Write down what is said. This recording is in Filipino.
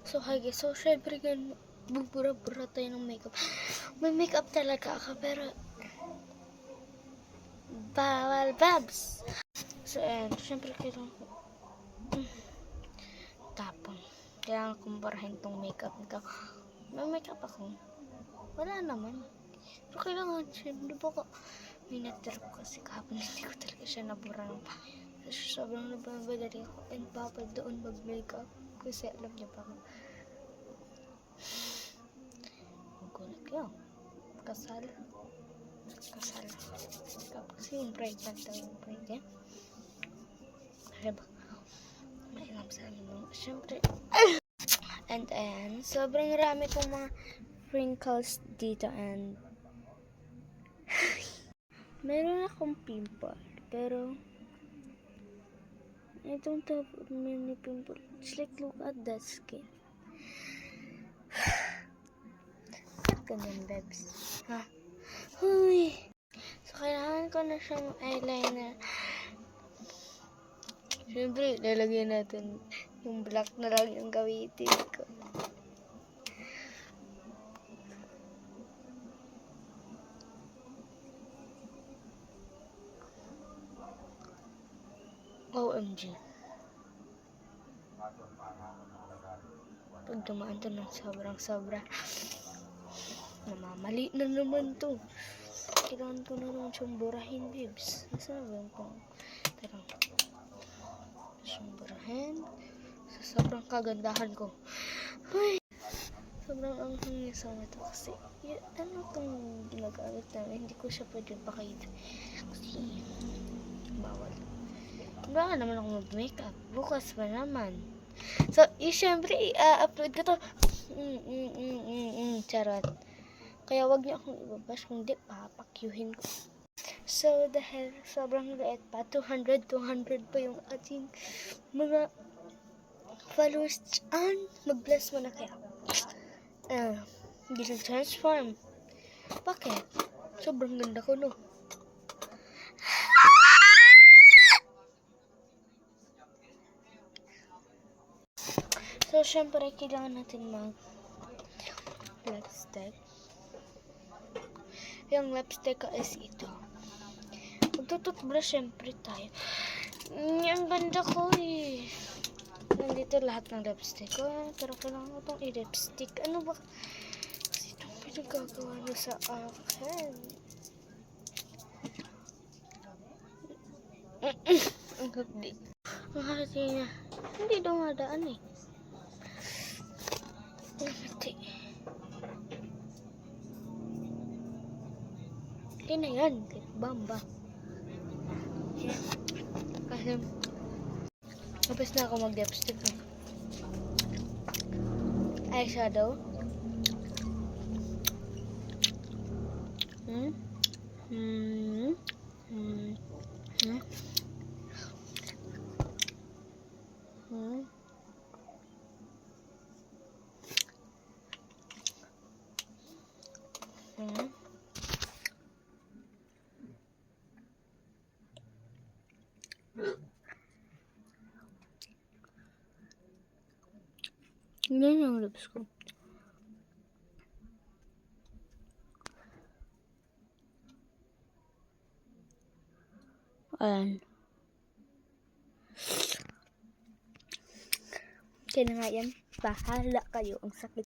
So, hi guys. So, syempre ganun, bubura-bura tayo ng makeup. May makeup talaga ako, pero bawal babs. So, ayan. Syempre, kailangan ko tapon. Kailangan kumparahin tong makeup nito. May makeup ako. Wala naman. Pero kailangan, syempre, baka may natrap kasi kahapon hindi ko talaga siya nabura ng sobrang nababadali ako and papa doon mag-makeup kasi alam niya pa ako. Magulat yun. Kasal. Tapos yung bride na daw yung bride. Diba? May alam sa amin nung syempre. And ayan, sobrang rami kong mga wrinkles dito and meron akong pimple pero I don't have many pimples. It's like, look at that skin. Ba't ganyan, babes? Ha? Huy! So, kailangan ko na siyang eyeliner. Siyempre, lalagyan natin yung black na lang yung gamitin ko. OMG. Pag dumaan to ng sobrang-sobra, namamali na naman to. Kailangan ko na naman siyang burahin, babes. Nasaan ba yung pang... Tarang. Siyang burahin. Sa sobrang kagandahan ko. Ay! Sobrang anghang sa mata kasi ano itong ginagamit namin. Hindi ko siya pwede pakita. Kasi bawal. Baka naman ako mag-makeup. Bukas pa naman. So, syempre, i-upload ko to. Charot. Kaya wag niyo akong ibabash. Kung di, papakyuhin ko. So, dahil sobrang liit pa, 200 pa yung ating mga followers. Mag-bless mo na kaya. Hindi transform. Bakit? Sobrang ganda ko, no? So, syempre, kailangan natin mag-lipstick. Yung lipstick ko is ito. Magtututbrush syempre tayo. Ang ganda ko eh. Nandito lahat ng lipstick ko. Pero kailangan ko itong i-lipstick. Ano ba? Kasi itong pinagagawa na sa akin. Ang hapdi. Ang hati niya. Hindi dumadaan eh. Ang hati. Hindi na yan. Bamba. Kasi tapos na ako mag-lipstick. Eyeshadow. Yan yung lips ko. Ayan. Kaya na nga yan. Bahala kayo. Ang sakit.